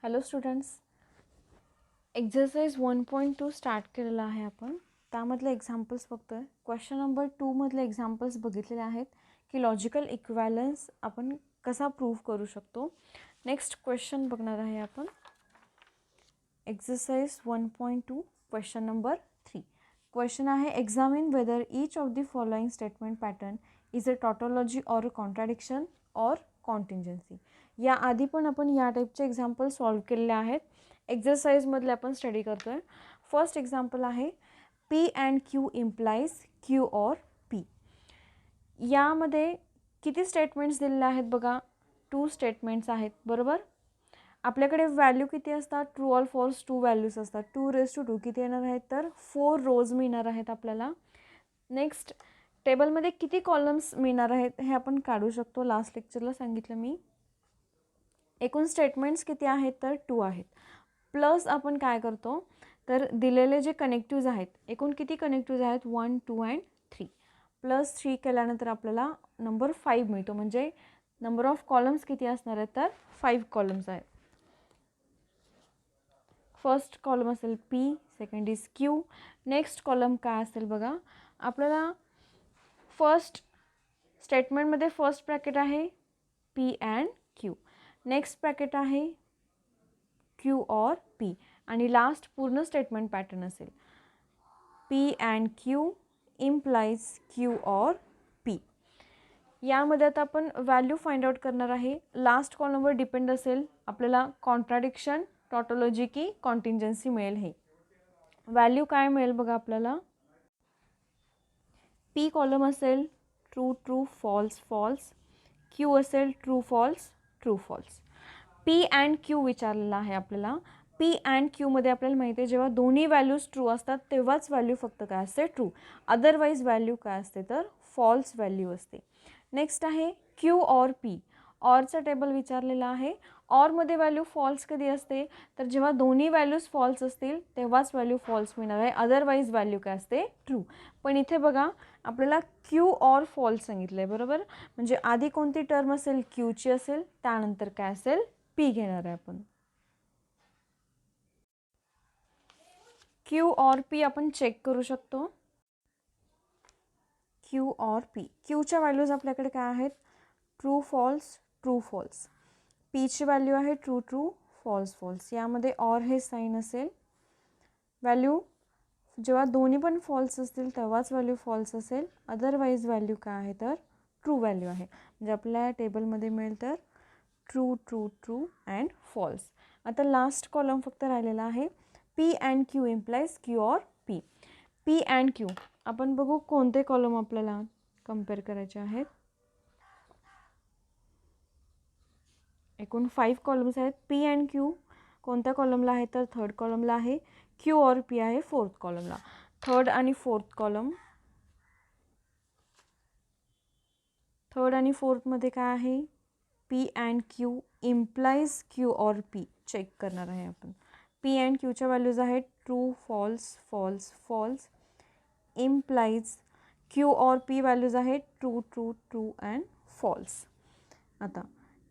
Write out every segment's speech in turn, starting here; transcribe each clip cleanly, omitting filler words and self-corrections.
Hello students, exercise 1.2 start केलेला आहे आपण. त्यामधले एक्झाम्पल्स बघतो आहे. क्वेश्चन नंबर 2मधले एक्झाम्पल्स बघितलेले आहेत की लॉजिकल इक्वॅलन्स आपण कसा प्रूव्ह करू शकतो. नेक्स्ट क्वेश्चन बघणार आहे आपण. Exercise 1.2 question number 3. क्वेश्चन आहे, examine whether each of the following statement pattern is a tautology or contradiction or contingency. या आधी पण आपण या टाईपचे एक्झाम्पल सॉल्व्ह केलेले आहेत. एक्झरसाइजमधले आपण स्टडी करतो आहे. फर्स्ट एक्झाम्पल आहे, P and Q implies Q or P. यामध्ये किती स्टेटमेंट्स दिलेले आहेत बघा. 2 स्टेटमेंट्स आहेत, बरोबर. आपल्याकडे व्हॅल्यू किती असतात, ट्रू ऑर फॉल्स 2 व्हॅल्यूज असतात. 2 किती येणार आहेत तर 4 रोज मिळणार आहेत आपल्याला. नेक्स्ट, टेबलमध्ये किती कॉलम्स मिळणार आहेत हे आपण काढू शकतो. लास्ट लेक्चरला सांगितलं मी. एकूण स्टेटमेंट्स किती आहेत तर 2 आहेत. प्लस आपण काय करतो तर दिलेले जे कनेक्टिव्ज आहेत, एकूण किती कनेक्टिव्ज आहेत 1, 2 अँड 3. प्लस 3 केल्यानंतर आपल्याला नंबर 5 मिळतो. म्हणजे नंबर ऑफ कॉलम्स किती असणार आहेत तर 5 कॉलम्स आहेत. फर्स्ट कॉलम असेल P, second is Q. Next column काय असेल बघा. आपल्याला फर्स्ट स्टेटमेंटमध्ये फर्स्ट ब्रॅकेट आहे P and Q. Next bracket आहे क्यू ऑर पी आणि लास्ट पूर्ण स्टेटमेंट पॅटर्न असेल P and Q implies Q or P. यामध्ये आता आपण व्हॅल्यू फाइंड आउट करणार आहे. लास्ट कॉलमवर डिपेंड असेल आपल्याला कॉन्ट्राडिक्शन, टॉटोलॉजी की कॉन्टिंजन्सी मिळेल. हे व्हॅल्यू काय मिळेल बघा आपल्याला. पी कॉलम असेल true true false false, Q असेल true false true false. P and Q विचारलेला आहे आपल्याला. पी अँड क्यूमध्ये आपल्याला माहिती आहे जेव्हा दोन्ही व्हॅल्यूज ट्रू असतात तेव्हाच व्हॅल्यू फक्त काय असते ट्रू, अदरवाईज व्हॅल्यू काय असते तर फॉल्स व्हॅल्यू असते. नेक्स्ट आहे क्यू ऑर पी. ऑरचं टेबल विचारलेलं आहे. ऑरमध्ये व्हॅल्यू फॉल्स कधी असते तर जेव्हा दोन्ही व्हॅल्यूज फॉल्स असतील तेव्हाच व्हॅल्यू फॉल्स मिळणार आहे, अदरवाईज व्हॅल्यू काय असते ट्रू. पण इथे बघा आपल्याला क्यू ऑर फॉल्स सांगितलं आहे, बरोबर. म्हणजे आधी कोणती टर्म असेल क्यूची असेल, त्यानंतर काय असेल पी घेणार आहे आपण. क्यू ऑर पी आपण चेक करू शकतो. Q or P. क्यूच्या व्हॅल्यूज आपल्याकडे काय आहेत ट्रू फॉल्स ट्रू फॉल्स. पीची व्हॅल्यू आहे ट्रू ट्रू फॉल्स फॉल्स. यामध्ये ऑर हे साईन असेल. व्हॅल्यू जेव्हा दोन्ही पण फॉल्स असतील तेव्हाच व्हॅल्यू फॉल्स असेल, अदरवाईज व्हॅल्यू काय आहे तर ट्रू व्हॅल्यू आहे. म्हणजे आपल्या टेबलमध्ये मिळेल तर true true true and false. आता लास्ट कॉलम फक्त राहिलेला आहे P and Q implies Q or P. P and Q आपण बघू कोणते कॉलम आपल्याला कम्पेअर करायचे आहेत. एकूण 5 कॉलम्स आहेत. पी अँड क्यू कोणत्या कॉलमला आहे तर थर्ड कॉलमला आहे. क्यू ऑर पी आहे फोर्थ कॉलमला. थर्ड आणि फोर्थमध्ये काय आहे P and Q implies Q or P check करणार आहे आपण. पी अँड क्यूच्या व्हॅल्यूज आहेत true false false false implies Q or P values आहेत true true true and false. आता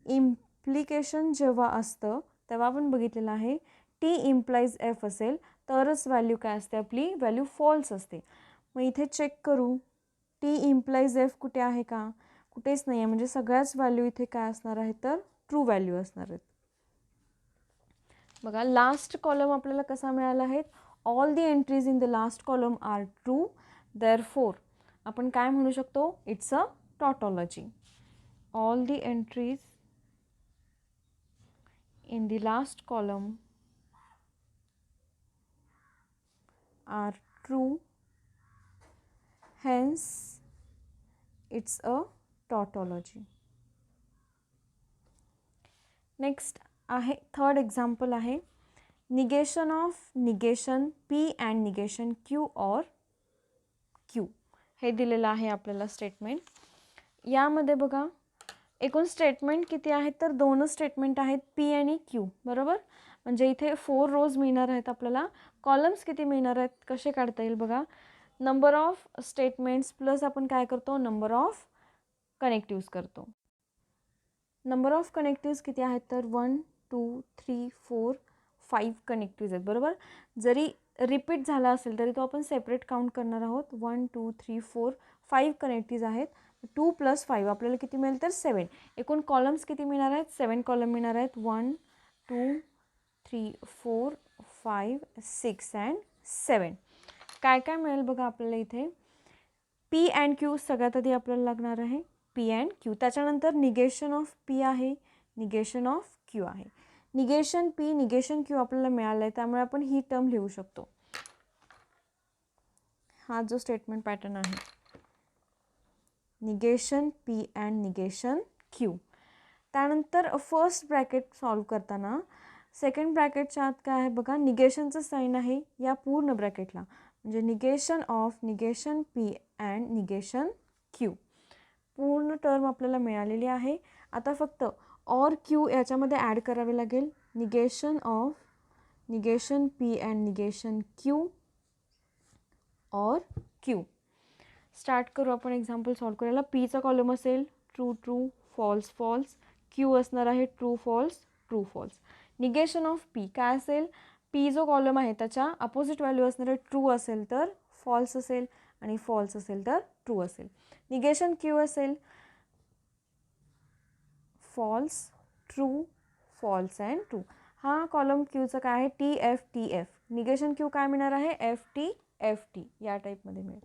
इम्प्लिकेशन जेव्हा असतं तेव्हा आपण बघितलेलं आहे टी इम्प्लाइज एफ असेल तरच व्हॅल्यू काय असते आपली व्हॅल्यू फॉल्स असते. मग इथे चेक करू टी इम्प्लाइज एफ कुठे आहे का, कुठेच नाही आहे. म्हणजे सगळ्याच व्हॅल्यू इथे काय असणार आहे तर ट्रू व्हॅल्यू असणार आहेत. बघा लास्ट कॉलम आपल्याला कसा मिळाला आहे, all the entries in the last column are true, therefore आपण काय म्हणू शकतो it's a tautology. All the entries in the last column are true, hence it's a tautology. Next आहे थर्ड एक्झाम्पल आहे negation of negation P and negation Q or Q. हे दिलेलं आहे आपल्याला स्टेटमेंट. यामध्ये बघा एकूण स्टेटमेंट किती आहेत तर 2 स्टेटमेंट आहेत पी आणि क्यू, बरोबर. म्हणजे इथे 4 रोज मिळणार आहेत आपल्याला. कॉलम्स किती मिळणार आहेत कसे काढता येईल बघा. नंबर ऑफ स्टेटमेंट्स प्लस आपण काय करतो नंबर ऑफ कनेक्टिव्स करतो. नंबर ऑफ कनेक्टिव्स किती आहेत तर 1 2 3 4 5 कनेक्टिव्ज आहेत बरोबर. जरी रिपीट झाला असेल तरी तो आपण सेपरेट काउंट करणार आहोत. 1 2 3 4 5 कनेक्टिव्ज आहेत. 2 + 5 आपल्याला किती मिळेल तर 7. एकूण कॉलम्स किती मिळणार आहेत? 7 कॉलम मिळणार आहेत. 1 2 3 4 5 6 अँड 7. काय काय मिळेल बघा आपल्याला इथे. पी अँड क्यू सगळ्यात आधी आपल्याला लागणार आहे. P and Q. त्याच्यानंतर निगेशन ऑफ पी आहे, निगेशन ऑफ क्यू आहे. निगेशन पी निगेशन क्यू आपल्याला मिळालं आहे, त्यामुळे आपण ही टर्म लिहू शकतो. हा जो स्टेटमेंट पॅटर्न आहे, negation P and negation Q. त्यानंतर फर्स्ट ब्रॅकेट सॉल्व करताना सेकंड ब्रॅकेटच्या आत काय आहे बघा, निगेशनचं साईन आहे या पूर्ण ब्रॅकेटला, म्हणजे negation of negation P and negation Q. पूर्ण टर्म आपल्याला मिळालेली आहे. आता फक्त ऑर क्यू याच्यामध्ये ॲड करावे लागेल. Negation of negation P and negation Q or Q. Start करू आपण एक्झाम्पल सॉल्व करायला. पीचा कॉलम असेल true true false false, Q असणार आहे true false true false. Negation of P काय असेल, पी जो कॉलम आहे त्याच्या अपोजिट व्हॅल्यू असणार आहे. ट्रू असेल तर फॉल्स असेल आणि फॉल्स असेल तर ट्रू असेल. निगेशन क्यू असेल false true false and true. हा कॉलम क्यूचा काय आहे T F T F. Negation Q काय मिळणार आहे एफ टी या टाईपमध्ये मिळेल.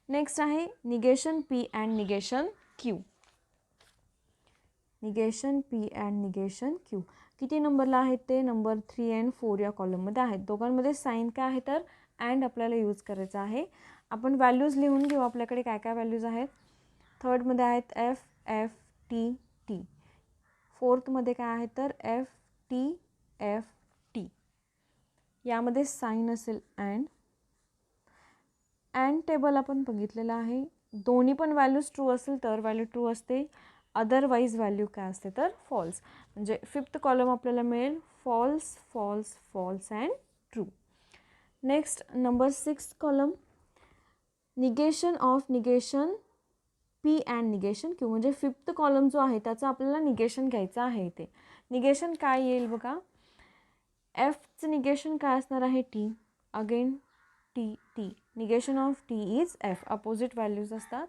नेक्स्ट आहे negation P and negation Q. Negation P and negation Q किती नंबरला आहेत ते नंबर 3 अँड 4 या कॉलममध्ये आहेत. दोघांमध्ये साईन काय आहे तर अँड आपल्याला यूज करायचा आहे. आपण व्हॅल्यूज लिहून घेऊ आपल्याकडे काय काय व्हॅल्यूज आहेत. थर्डमध्ये आहेत एफ एफ टी टी. फोर्थमध्ये काय आहे तर एफ टी. यामध्ये साईन असेल अँड. अँड टेबल आपण बघितलेलं आहे. दोन्ही पण व्हॅल्यूज ट्रू असेल तर व्हॅल्यू ट्रू असते, अदरवाईज व्हॅल्यू काय असते तर फॉल्स. म्हणजे फिफ्थ कॉलम आपल्याला मिळेल false false false and true. Next number 6 column negation of negation P and negation Q. म्हणजे फिफ्थ कॉलम जो आहे त्याचं आपल्याला निगेशन घ्यायचं आहे. इथे निगेशन काय येईल बघा. एफचं निगेशन काय असणार आहे T. Again T T. Negation of T is F. Opposite values असतात.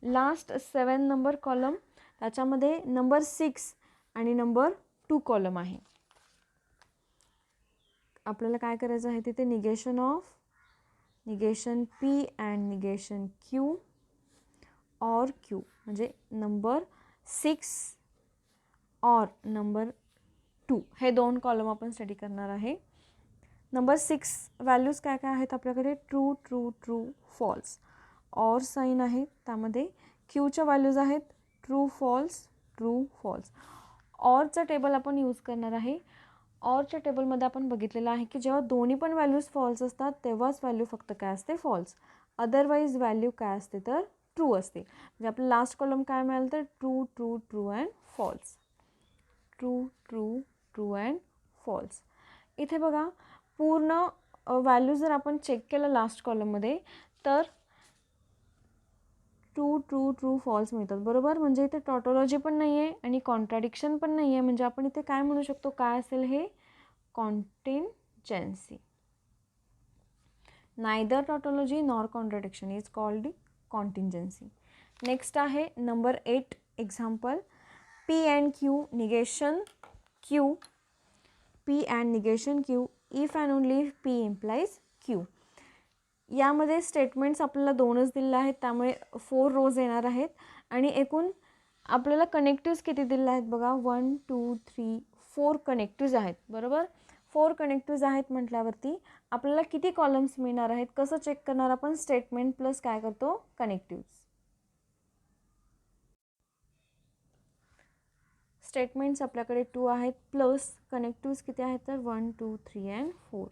लास्ट 7 नंबर कॉलम त्याच्यामध्ये नंबर 6 आणि नंबर 2 कॉलम आहे. आपल्याला काय करायचं आहे तिथे negation of negation P and negation Q or Q. म्हणजे नंबर 6 ऑर नंबर 2 हे 2 कॉलम आपण स्टडी करणार आहे. नंबर 6 व्हॅल्यूज काय काय आहेत आपल्याकडे true true true false. Or sign आहे त्यामध्ये. क्यूच्या व्हॅल्यूज आहेत ट्रू फॉल्स ट्रू फॉल्स. ऑरचं टेबल आपण यूज करणार आहे. ऑरच्या टेबलमध्ये आपण बघितलेलं आहे की जेव्हा दोन्ही पण व्हॅल्यूज फॉल्स असतात तेव्हाच व्हॅल्यू फक्त काय असते फॉल्स, अदरवाईज व्हॅल्यू काय असते तर ट्रू असते. म्हणजे आपलं लास्ट कॉलम काय मिळालं तर true true true and false. True true true and false. इथे बघा पूर्ण व्हॅल्यू जर आपण चेक केलं लास्ट कॉलममध्ये तर ट्रू ट्रू ट्रू फॉल्स मिळतात बरोबर. म्हणजे इथे टॉटोलॉजी पण नाही आहे आणि कॉन्ट्राडिक्शन पण नाही आहे. म्हणजे आपण इथे काय म्हणू शकतो काय असेल हे contingency. Neither tautology nor contradiction is called contingency. Next आहे number 8 example. P and Q negation Q. P and negation Q if and only if P implies Q. यामध्ये स्टेटमेंट्स आपल्याला 2च दिलेले आहेत त्यामुळे 4 रोज येणार आहेत. आणि एकूण आपल्याला कनेक्टिव्स किती दिले आहेत बघा 1 2 3 4 कनेक्टिव्स आहेत बरोबर. 4 कनेक्टिव्स आहेत म्हटल्यावरती आपल्याला किती कॉलम्स मिळणार आहेत कसं चेक करणार आपण. स्टेटमेंट प्लस काय करतो कनेक्टिव्स. स्टेटमेंट्स आपल्याकडे 2 आहेत प्लस कनेक्टिव्स किती आहेत तर 1 2 3 अँड 4.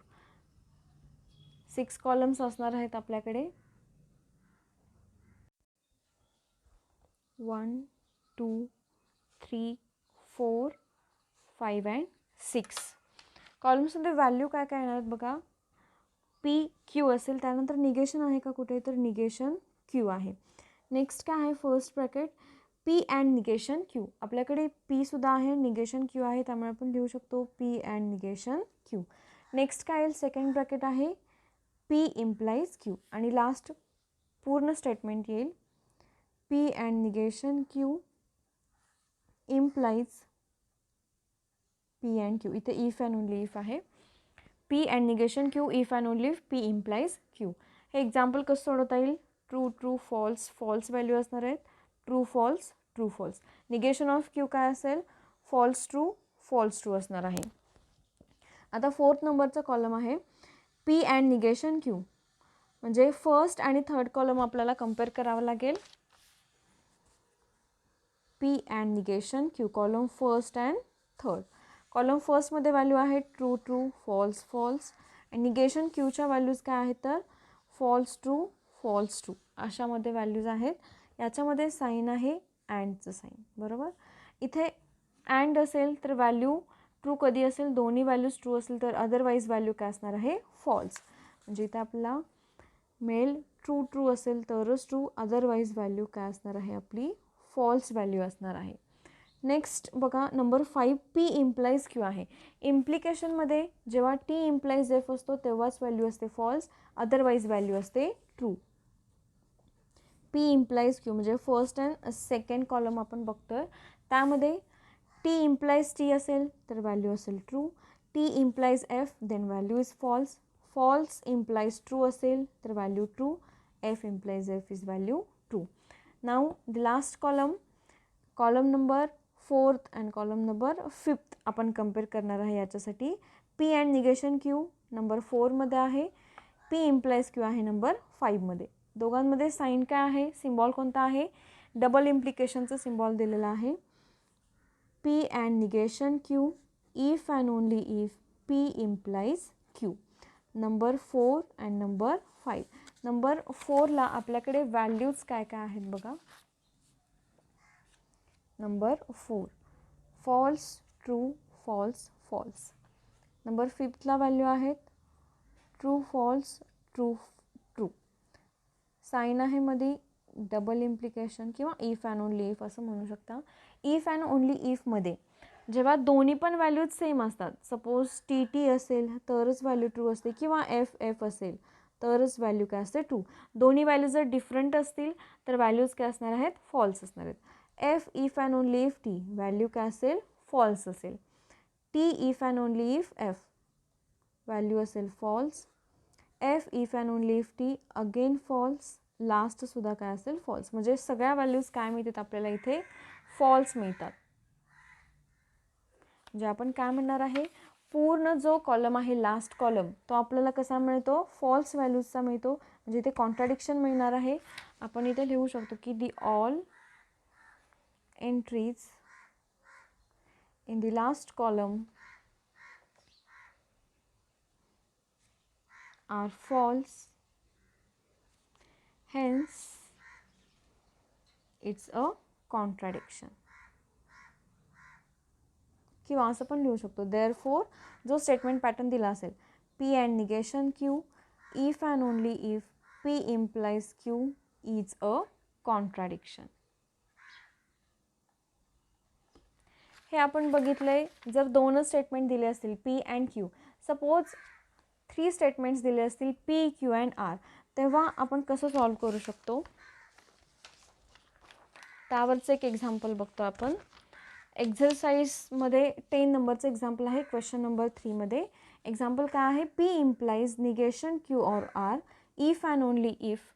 6 कॉलम्स असणार आहेत आपल्याकडे. 1 2 3 4 5 अँड 6 कॉलम्समध्ये व्हॅल्यू काय काय येणार आहेत बघा. पी क्यू असेल त्यानंतर निगेशन आहे का कुठे तर निगेशन क्यू आहे. नेक्स्ट काय आहे first bracket P and negation Q, आपल्याकडे पी सुद्धा आहे, निगेशन क्यू आहे, त्यामुळे आपण लिहू शकतो P and negation Q. Next काय येईल, सेकंड ब्रॅकेट आहे पी इम्प्लाइज क्यू, आणि लास्ट पूर्ण स्टेटमेंट येईल P and negation Q implies P and Q. इथे इफ अँड ओनली इफ आहे. P and negation Q if and only if P implies Q. हे example कसं सोडवता येईल, true true false false value असणार आहेत, true false true false. Negation of Q काय असेल, फॉल्स ट्रू असणार आहे. आता फोर्थ नंबरचा कॉलम आहे पी अँड निगेशन क्यू, म्हणजे फर्स्ट आणि थर्ड कॉलम आपल्याला कम्पेअर करावं लागेल. P and negation Q, column first and third. कॉलम फर्स्टमध्ये व्हॅल्यू आहे ट्रू ट्रू फॉल्स फॉल्स, आणि निगेशन क्यूच्या व्हॅल्यूज काय आहेत तर फॉल्स ट्रू अशामध्ये व्हॅल्यूज आहेत. याच्यामध्ये साईन आहे अँडचं साईन, बरोबर. इथे अँड असेल तर व्हॅल्यू ट्रू कधी असेल, दोन्ही व्हॅल्यूज ट्रू असेल तर, अदरवाईज व्हॅल्यू काय असणार आहे फॉल्स. म्हणजे इथे आपला मेल ट्रू असेल तरच ट्रू, अदरवाईज व्हॅल्यू काय असणार आहे आपली फॉल्स व्हॅल्यू असणार आहे. नेक्स्ट बघा नंबर 5 पी इम्प्लाइज क्यू आहे. इम्प्लिकेशनमध्ये जेव्हा टी इम्प्लाइज एफ असतो तेव्हाच व्हॅल्यू असते फॉल्स, अदरवाईज व्हॅल्यू असते ट्रू. पी इम्प्लाइज क्यू म्हणजे फर्स्ट अँड सेकंड कॉलम आपण बघतोय, त्यामध्ये टी इम्प्लाइज टी असेल तर व्हॅल्यू असेल true, T implies F then value is false, false implies true असेल तर value true, F implies F is value true. Now the last column number 4th and column number 5th आपण compare करणार आहे. याच्यासाठी P and negation Q number 4मध्ये आहे, P implies Q आहे number 5मध्ये. दोघांमध्ये साईन काय आहे, सिम्बॉल कोणता आहे, डबल इम्प्लिकेशनचं सिम्बॉल दिलेला आहे. P and negation Q if and only if P implies Q, number 4 and number 5. Number 4ला आपल्याकडे व्हॅल्यूज काय काय आहेत बघा. Number 4 false true false false. Number 5ला व्हॅल्यू आहेत true false true true. Sign आहे मध्ये डबल इम्प्लिकेशन किंवा इफ अँड ओनली इफ असं म्हणू शकता. इफ अँड ओनली इफमध्ये जेव्हा दोन्ही पण व्हॅल्यूज सेम असतात, सपोज टी टी असेल तरच व्हॅल्यू ट्रू असते, किंवा एफ एफ असेल तरच व्हॅल्यू काय असते ट्रू. दोन्ही व्हॅल्यूज जर डिफरंट असतील तर व्हॅल्यूज काय असणार आहेत फॉल्स असणार आहेत. F if and only if T value काय असेल फॉल्स असेल. T if and only if F value असेल false. F if and only if T again false, लास्टसुद्धा काय असेल फॉल्स. म्हणजे सगळ्या व्हॅल्यूज काय मिळतात आपल्याला इथे फॉल्स मिळतात. म्हणजे आपण काय म्हणणार आहे, पूर्ण जो कॉलम आहे लास्ट कॉलम तो आपल्याला कसा मिळतो फॉल्स व्हॅल्यूजचा मिळतो. म्हणजे इथे कॉन्ट्राडिक्शन मिळणार आहे. आपण इथे लिहू शकतो की the all entries in the last column are false, hence it's a contradiction. किंवा असं पण लिहू शकतो therefore जो स्टेटमेंट पॅटर्न दिला असेल P and negation Q if and only if P implies Q is a contradiction. हे आपण बघितलंय. जर दोनच स्टेटमेंट दिले असतील P and Q, suppose 3 statements दिले असतील पी क्यू अँड आर, तेव्हा आपण कसं सॉल्व करू शकतो त्यावरचं एक एक्झाम्पल बघतो आपण. एक्झरसाइजमध्ये 10 नंबरचं एक्झाम्पल आहे क्वेश्चन नंबर 3मध्ये. एक्झाम्पल काय आहे, P implies negation Q or R if and only if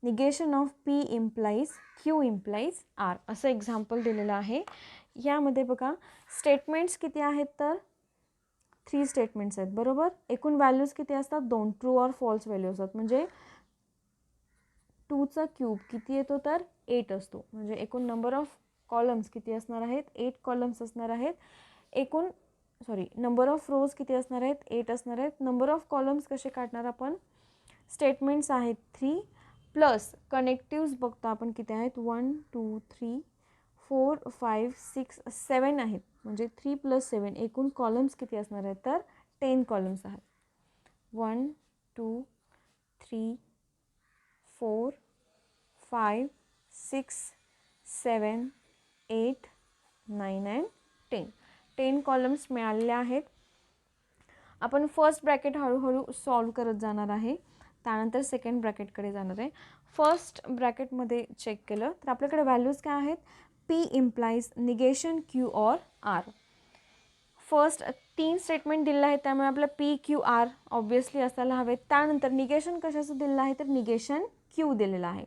negation of P implies Q implies R, असं एक्झाम्पल दिलेलं आहे. यामध्ये बघा स्टेटमेंट्स किती आहेत तर 3 स्टेटमेंट्स आहेत, बरोबर. एकूण व्हॅल्यूज किती असतात 2, ट्रू ऑर फॉल्स व्हॅल्यू असतात. म्हणजे 2चा क्यूब किती येतो तर 8 असतो. म्हणजे एकूण नंबर ऑफ कॉलम्स किती असणार आहेत 8 कॉलम्स असणार आहेत. एकूण नंबर ऑफ रोज किती असणार आहेत 8 असणार आहेत. नंबर ऑफ कॉलम्स कसे काढणार आपण, स्टेटमेंट्स आहेत 3 प्लस कनेक्टिव्स बघतो आपण किती आहेत 1 2 3 4 5 6 7 आहेत. म्हणजे 3 + 7 एकूण कॉलम्स किती असणार आहेत तर 10 कॉलम्स आहेत. 1 2 3 4 5 6 7, 8, 9 अँड 10 कॉलम्स मिळालेले आहेत. आपण फर्स्ट ब्रॅकेट हळूहळू सॉल्व करत जाणार आहे, त्यानंतर सेकंड ब्रॅकेटकडे जाणार आहे. फर्स्ट ब्रॅकेटमध्ये चेक केलं तर आपल्याकडे व्हॅल्यूज काय आहेत, P implies negation Q or R. First 3 statement दिलेलं आहे, त्यामुळे आपलं पी क्यू आर ऑब्व्हियसली असायला हवे. त्यानंतर निगेशन कशाचं दिलेलं आहे, तर निगेशन क्यू दिलेलं आहे.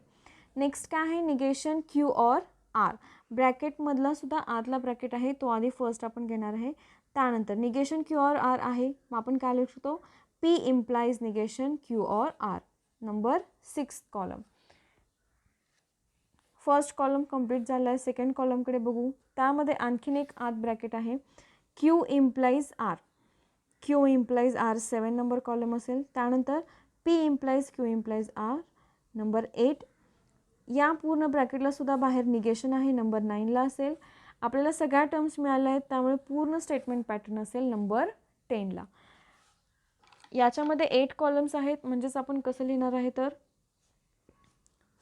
नेक्स्ट काय आहे, निगेशन क्यू ऑर आर. ब्रॅकेटमधला सुद्धा आतला ब्रॅकेट आहे, तो आधी फर्स्ट आपण घेणार आहे. त्यानंतर निगेशन क्यू ऑर आर आहे, मग आपण काय लिहू शकतो, P implies negation Q or R. Number 6 column. First column complete झाला आहे. सेकंड कॉलमकडे बघू. त्यामध्ये आणखीन एक आत ब्रॅकेट आहे, Q implies R. Q implies R 7 number column असेल. त्यानंतर P implies Q implies R number 8. या पूर्ण ब्रॅकेटला सुद्धा बाहेर निगेशन आहे, नंबर 9ला असेल. आपल्याला सगळ्या टर्म्स मिळाल्या आहेत, त्यामुळे पूर्ण स्टेटमेंट पॅटर्न असेल नंबर 10ला. याच्यामध्ये 8 कॉलम्स आहेत, म्हणजेच आपण कसं लिहिणार आहे, तर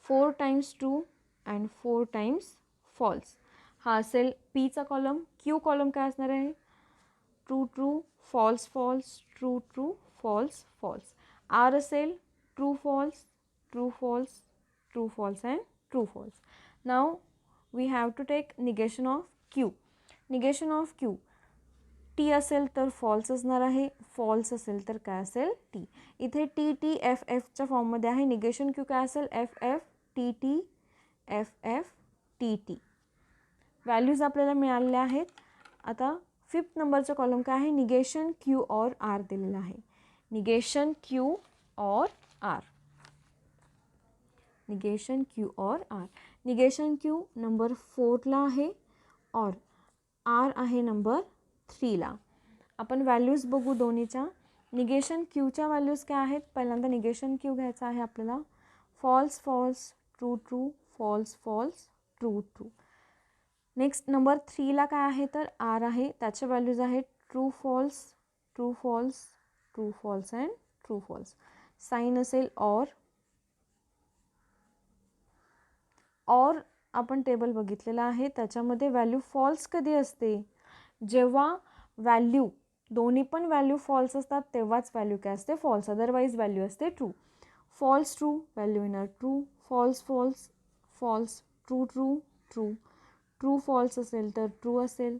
4 times true and 4 times false. हा असेल पीचा कॉलम. क्यू कॉलम काय असणार आहे, true true false false true true false false. R असेल true false true false true false and true false. Now we have to take negation of Q. Negation of Q, T असेल तर false असणार आहे, false असेल तर काय असेल, T. इथे टी टी एफ एफच्या फॉर्ममध्ये आहे. निगेशन क्यू काय असेल, F F T T F F T T. Values आपल्याला मिळालेल्या आहेत. आता 5th नंबरचा कॉलम काय आहे, निगेशन क्यू ऑर आर दिलेला आहे. Negation Q or R. Negation Q or R. Negation Q number 4ला आहे, और आर आहे नंबर 3ला. आपण व्हॅल्यूज बघू दोन्हीच्या. निगेशन क्यूच्या व्हॅल्यूज काय आहेत, पहिल्यांदा निगेशन क्यू घ्यायचा आहे आपल्याला. False false true true false false true true. Next number 3ला काय आहे, तर आर आहे. त्याच्या व्हॅल्यूज आहेत true false true false true false and true false. Sign असेल और. और आपण टेबल बघितलेला आहे, त्याच्यामध्ये व्हॅल्यू फॉल्स कधी असते, जेव्हा व्हॅल्यू दोन्ही पण व्हॅल्यू फॉल्स असतात तेव्हाच व्हॅल्यू काय असते, फॉल्स. अदरवाईज व्हॅल्यू असते ट्रू. फॉल्स ट्रू व्हॅल्यू येणार true. False false false true true true. True false असेल तर ट्रू असेल.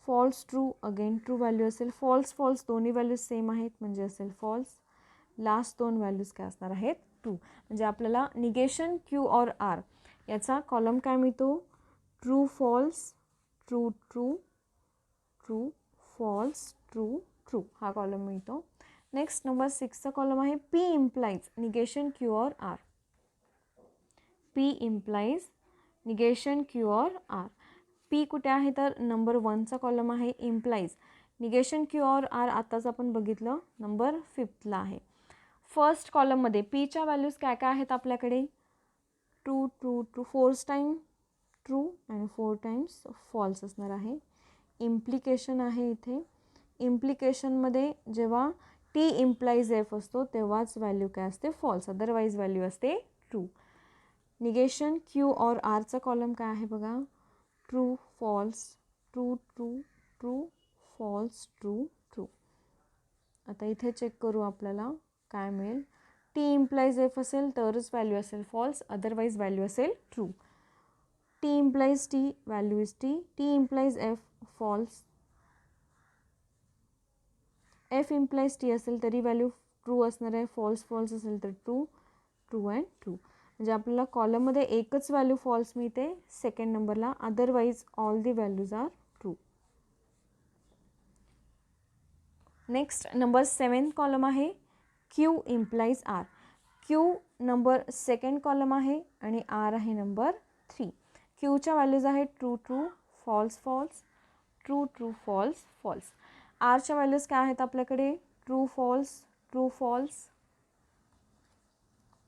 False true again true value असेल. फॉल्स फॉल्स दोन्ही व्हॅल्यूज सेम आहेत म्हणजे असेल फॉल्स. लास्ट 2 व्हॅल्यूज काय असणार आहेत, ट्रू. म्हणजे आपल्याला निगेशन क्यू ऑर आर याचा कॉलम काय मिळतो, true false true true true false true true हा कॉलम मिळतो. नेक्स्ट नंबर 6चा कॉलम आहे, P implies negation Q or R. P implies negation Q or R. P कुठे आहे, तर नंबर 1चा कॉलम आहे, implies negation Q or R आताच आपण बघितलं, नंबर 5thला आहे. फर्स्ट कॉलममध्ये पीच्या व्हॅल्यूज काय काय आहेत आपल्याकडे, true true true 4 time true आणि 4 टाइम्स फॉल्स असणार आहे. इम्प्लिकेशन आहे इथे. इम्प्लिकेशनमध्ये जेव्हा टी इम्प्लाइज एफ असतो तेव्हाच व्हॅल्यू काय असते, फॉल्स. अदरवाईज व्हॅल्यू असते ट्रू. निगेशन क्यू ऑर आरचा कॉलम काय आहे बघा, true false true true true false true true. आता इथे चेक करू आपल्याला काय मिळेल. टी इम्प्लाइज एफ असेल तरच व्हॅल्यू असेल फॉल्स, अदरवाईज व्हॅल्यू असेल true. T implies T value is T. T implies F false. F implies T असेल तरी व्हॅल्यू ट्रू असणार आहे. फॉल्स फॉल्स असेल तर ट्रू ट्रू अँड ट्रू. म्हणजे आपल्याला कॉलममध्ये एकच व्हॅल्यू फॉल्स मिळते सेकंड नंबरला, otherwise all the values are true. Next number 7 column आहे, Q implies R. Q number 2nd column आहे आणि आर आहे नंबर 3. क्यूच्या व्हॅल्यूज आहेत true true false false true true false false. आरच्या व्हॅल्यूज काय आहेत आपल्याकडे, true false true false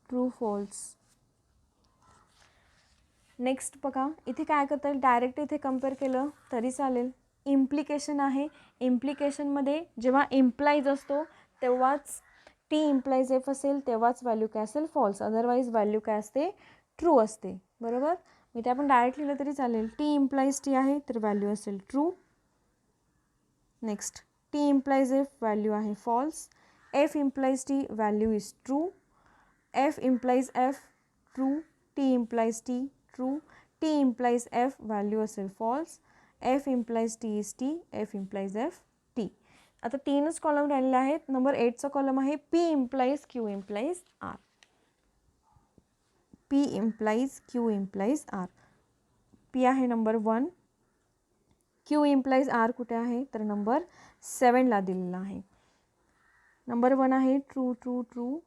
true false. Next बघा, इथे काय करता येईल, डायरेक्ट इथे कम्पेअर केलं तरी चालेल. इम्प्लिकेशन आहे. इम्प्लिकेशनमध्ये जेव्हा इम्प्लाइज असतो तेव्हाच टी इम्प्लाइज एफ असेल तेव्हाच व्हॅल्यू काय असेल, फॉल्स. अदरवाईज व्हॅल्यू काय असते, ट्रू असते. बरोबर. इथे आपण डायरेक्ट लिहिलं तरी चालेल. टी इम्प्लाइज टी आहे तर व्हॅल्यू असेल true. Next T implies F, value आहे false. F implies T, value is true. F implies F, true. T implies T, true. T implies F, value असेल false. F implies T is T. F implies F, T. आता 3च column राहिलेले आहेत. नंबर 8चा column आहे P implies Q implies R. P implies Q implies R. P आहे number 1. Q implies R कुठे आहे तर नंबर 7ला दिलेला आहे. नंबर 1 आहे true true true,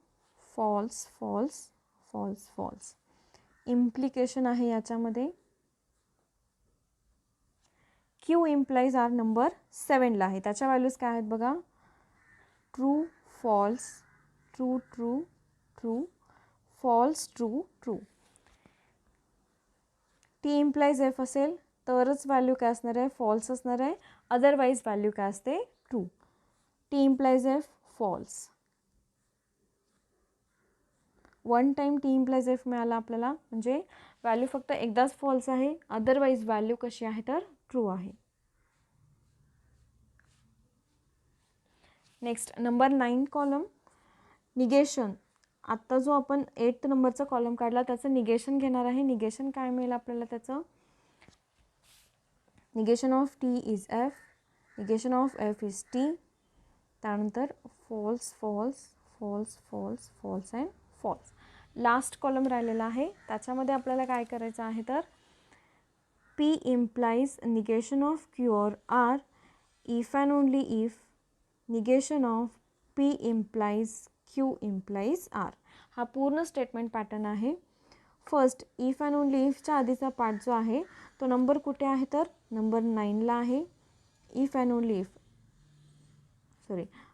false false false false. Implication आहे याच्यामध्ये. क्यू इम्प्लाइज आर नंबर 7ला आहे. त्याच्या व्हॅल्यूज काय आहेत बघा. True false, true true true, false true true. T implies F असेल तरच व्हॅल्यू काय असणार आहे फॉल्स असणार आहे. अदरवाईज व्हॅल्यू काय असते true. T implies F false. 1 time T implies F मिळाला आपल्याला म्हणजे व्हॅल्यू फक्त एकदाच फॉल्स आहे. अदरवाईज व्हॅल्यू कशी आहे तर ट्रू आहे. Next number 9 column negation. आत्ता जो आपण 8th नंबरचा कॉलम काढला त्याचं निगेशन घेणार आहे. निगेशन काय मिळेल आपल्याला त्याचं. Negation of T is F, negation of F is T. त्यानंतर false false false false false and false. Last column राहिलेला आहे. त्याच्यामध्ये आपल्याला काय करायचं आहे तर P implies negation of Q or R if and only if negation of P implies Q implies R. हा पूर्ण स्टेटमेंट पॅटर्न आहे. फर्स्ट इफ अँड ओनली इफच्या आधीचा पार्ट जो आहे तो नंबर कुठे आहे तर नंबर 9ला आहे. इफ अँड ओनली इफ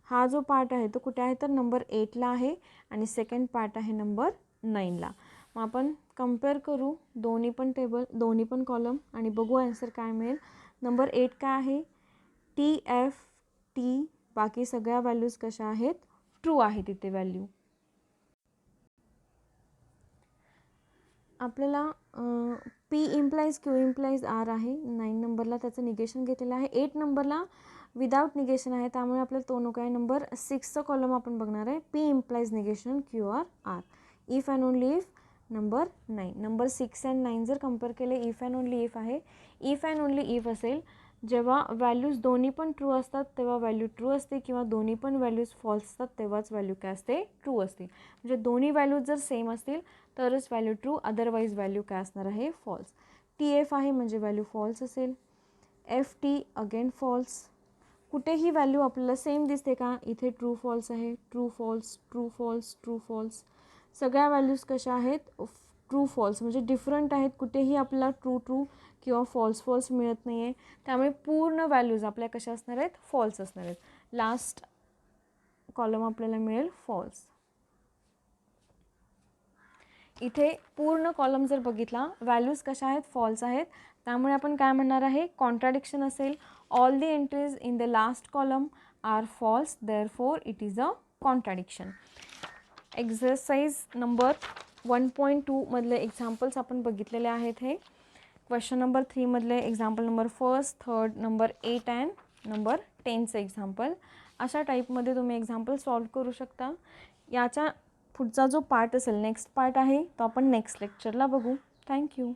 हा जो पार्ट आहे तो कुठे आहे तर नंबर 8ला आहे आणि सेकंड पार्ट आहे नंबर 9ला. मग आपण कम्पेअर करू दोन्ही पण टेबल, दोन्ही पण कॉलम आणि बघू आन्सर काय मिळेल. नंबर 8 काय आहे टी एफ टी. बाकी सगळ्या व्हॅल्यूज कशा आहेत ट्रू आहे तिथे व्हॅल्यू. आपल्याला P implies Q implies R आहे 9 नंबरला, त्याचं निगेशन घेतलेलं आहे. 8 नंबरला विदाउट निगेशन आहे त्यामुळे आपल्याला तो नको आहे. नंबर 6चा कॉलम आपण बघणार आहे. P implies negation Q R R. If and only if number 9. Number 6 and 9 जर कम्पेअर केले इफ अँड ओनली इफ आहे. इफ अँड ओनली इफ असेल जेव्हा व्हॅल्यूज दोन्ही पण ट्रू असतात तेव्हा व्हॅल्यू ट्रू असते किंवा दोन्ही पण व्हॅल्यूज फॉल्स असतात तेव्हाच व्हॅल्यू काय असते ट्रू असते. म्हणजे दोन्ही व्हॅल्यूज जर सेम असतील तरच व्हॅल्यू ट्रू, अदरवाईज व्हॅल्यू काय असणार आहे फॉल्स. टी एफ आहे म्हणजे व्हॅल्यू फॉल्स असेल. F T again false. कुठेही व्हॅल्यू आपल्याला सेम दिसते का इथे ट्रू फॉल्स आहे. True false true false true false. सगळ्या व्हॅल्यूज कशा आहेत ट्रू फॉल्स म्हणजे डिफरंट आहेत. कुठेही आपल्याला ट्रू ट्रू किंवा फॉल्स फॉल्स मिळत नाही आहे. त्यामुळे पूर्ण व्हॅल्यूज आपल्या कशा असणार आहेत फॉल्स असणार आहेत. लास्ट कॉलम आपल्याला मिळेल फॉल्स. इथे पूर्ण कॉलम जर बघितला व्हॅल्यूज कशा आहेत फॉल्स आहेत. त्यामुळे आपण काय म्हणणार आहे कॉन्ट्राडिक्शन असेल. All the entries in the last column are false therefore it is a contradiction. Exercise number 1.2 मधले एक्झाम्पल्स आपण बघितलेले आहेत. हे क्वेश्चन नंबर 3 मधले example number 1st, 3rd, number 8 and number 10चं एक्झाम्पल. अशा टाईपमध्ये तुम्ही एक्झाम्पल सॉल्व करू शकता. याच्या पुढचा जो पार्ट असेल नेक्स्ट पार्ट आहे तो आपण नेक्स्ट लेक्चरला बघू. थँक्यू.